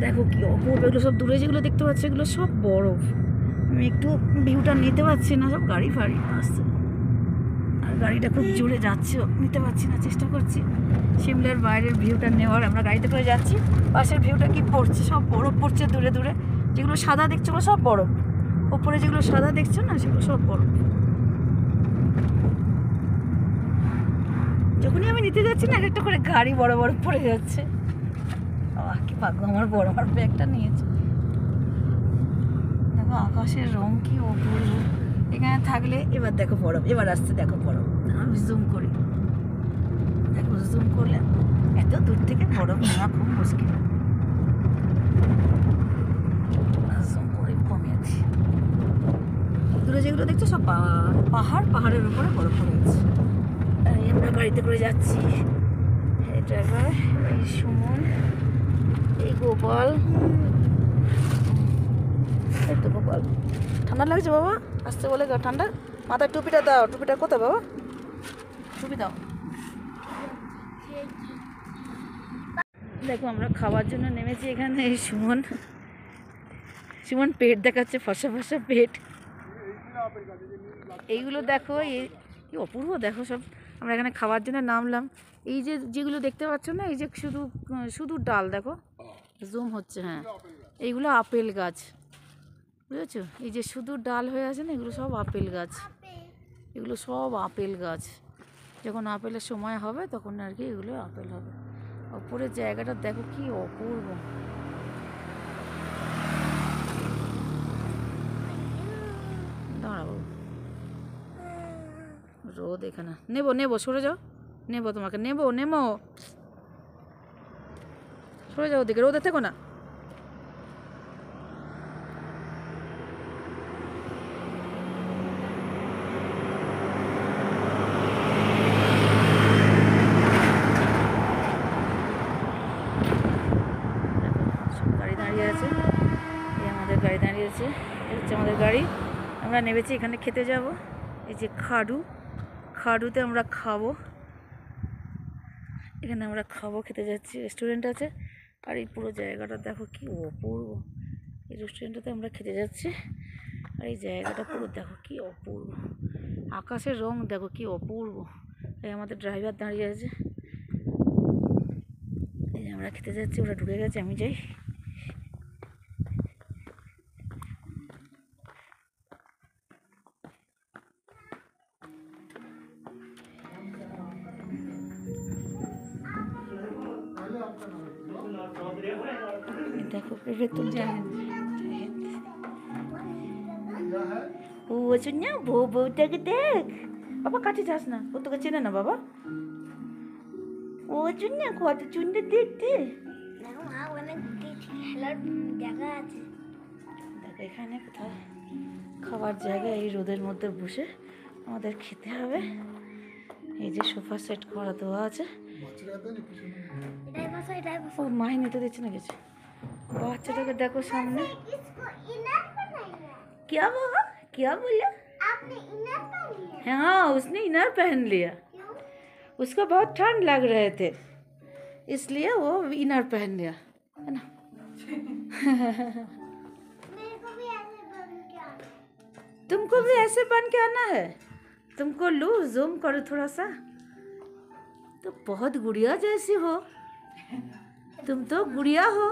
দেখো কি অপূর্ব, এগুলো সব দূরে যেগুলো দেখতে পাচ্ছি এগুলো সব বরফ। আমি একটু ভিউটা নিতে পারছি না, সব গাড়ি ফাড়ি আসছে আর গাড়িটা খুব জোরে যাচ্ছে, নিতে পারছি না, চেষ্টা করছি সিমলার বাইরের ভিউটা নেওয়ার। আমরা গাড়িতে করে যাচ্ছি, পাশের ভিউটা কি পড়ছে, সব বরফ পড়ছে দূরে দূরে। যেগুলো সাদা দেখছো ওগুলো সব বরফ, ওপরে যেগুলো সাদা দেখছো না সেগুলো সব বরফ। যখনই আমি নিতে যাচ্ছি না একটা করে গাড়ি বড় বড় পড়ে যাচ্ছে। কি ভাগ্য আমার, বড় আমার ব্যাগটা নিয়েছে। দেখো আকাশের রং কি অপূর্ব এখানে থাকলে। এবার দেখো বরফ, এবার আসছে দেখো বরফ। আমি জুম করি, দেখো জুম করলে এত দূর থেকে বরফ নেওয়া খুব মুশকিল। জুম করে কমিয়েছি। দূরে যেগুলো দেখছো সব পাহাড়, পাহাড়ের উপরে বরফ পড়ে গেছে। আমরা গাড়িতে করে যাচ্ছি, এই ড্রাইভার, এই সুমন, এই গোপাল, এই তো গোপাল। ঠান্ডা লাগছে বাবা, আসতে বলে ঠান্ডা। মাথায় টুপিটা দাও, টুপিটা কোথায় বাবা, টুপি দাও। দেখো আমরা খাওয়ার জন্য নেমেছি এখানে। এই সুমন, সুমন পেট দেখাচ্ছে, ফসা ফসা পেট। এইগুলো দেখো, এই কি অপূর্ব দেখো সব। আমরা এখানে খাওয়ার জন্য নামলাম। এই যে যেগুলো দেখতে পাচ্ছ না, এই যে শুধু শুধু ডাল, দেখো জুম হচ্ছে, হ্যাঁ এইগুলো আপেল গাছ, বুঝেছো? এই যে শুধু ডাল হয়ে আছে না, এগুলো সব আপেল গাছ, এগুলো সব আপেল গাছ। যখন আপেলের সময় হবে তখন আর কি এগুলো আপেল হবে। ওপরের জায়গাটা দেখো কি অপূর্ব। দাঁড়াবো, রোদ এখানে। নেবো নেবো, সরে যাও, নেবো তোমাকে, নেবো নেবো, সরে যাও ওদিকে, রোদে থেকো না। গাড়ি দাঁড়িয়ে আছে, এই আমাদের গাড়ি দাঁড়িয়ে আছে, এই হচ্ছে আমাদের গাড়ি। আমরা নেমেছি, এখানে খেতে যাব। এই যে খাড়ু, খাড়ুতে আমরা খাবো, এখানে আমরা খাবো, খেতে যাচ্ছি। রেস্টুরেন্ট আছে, আর এই পুরো জায়গাটা দেখো কি অপূর্ব। এই রেস্টুরেন্টটাতে আমরা খেতে যাচ্ছি, আর এই জায়গাটা পুরো দেখো কি অপূর্ব। আকাশের রং দেখো কি অপূর্ব। এই আমাদের ড্রাইভার দাঁড়িয়ে আছে, এই আমরা খেতে যাচ্ছি, ওরা ঢুকে গেছে, আমি যাই। দেখো তুম ও শুন, বউ বউটাকে দেখ বাবা, কাছে যাস না, ও তোকে চেনে না বাবা। ও শুন না, কত সুন্দর দেখতে। দেখো এখানে কোথায় খাবার জায়গা, এই রোদের মধ্যে বসে আমাদের খেতে হবে। এই যে সোফা সেট করা দেওয়া আছে, ও মাই নিতে দিচ্ছে না কিছু। বাচ্চাটাকে দেখো সামনে। क्या बाबा, क्या बोला? आपने इनर पहन लिया? हाँ उसने इनर पहन लिया, उसको बहुत ठंड लग रहे थे इसलिए वो इनर पहन लिया, है ना। तुमको भी ऐसे बन के आना है, तुमको लू जूम करो थोड़ा सा, तो बहुत गुड़िया जैसी हो तुम, तो गुड़िया हो।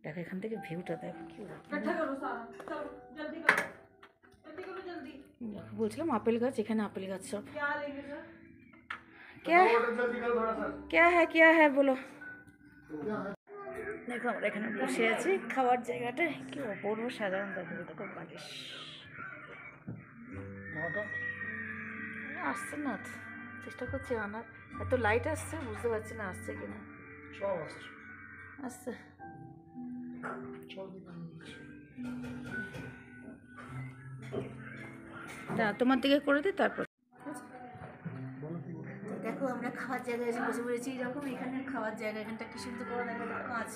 দেখো এখান থেকে ভিউটা দেখো কি। বলছিলাম আপেল গাছ, এখানে আপেল গাছ সব। क्या है বলো। দেখো আমরা এখানে বসে আছি খাওয়ার জায়গাটা কি অপূর্ব সাধারণ। দেখো দেখো বালিশ আসছে না, চেষ্টা করছি আনার, এত লাইট আসছে বুঝতে পারছি না আসছে কিনা। সব আসছে, আসছে। তোমার দিকে করে দিই তারপর। দেখো আমরা খাওয়ার জায়গায় এসে বসে পড়েছি, এরকম এখানে খাওয়ার জায়গা, এখানটা কি সুন্দর করে দেখা যায়, কাঁচ,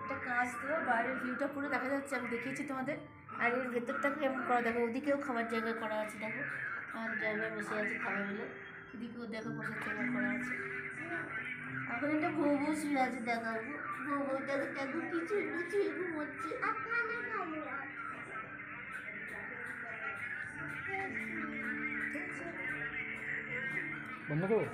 একটা কাঁচ দেওয়া, বাইরের ভিউটা পুরো দেখা যাচ্ছে। আমি দেখিয়েছি তোমাদের, আর এর ভেতরটা কেমন করা দেখো, ওদিকেও খাবার জায়গা করা আছে দেখো, আমার ড্রাইভার বসে আছে খাবে বলে, এদিকেও দেখো বসার জায়গা করা আছে। এখন একটা বউ বউ শুয়ে আছে দেখাবো, বউ বউটাকে দেখো কিছু কিছু ঘুমোচ্ছে। বন্ধ করো।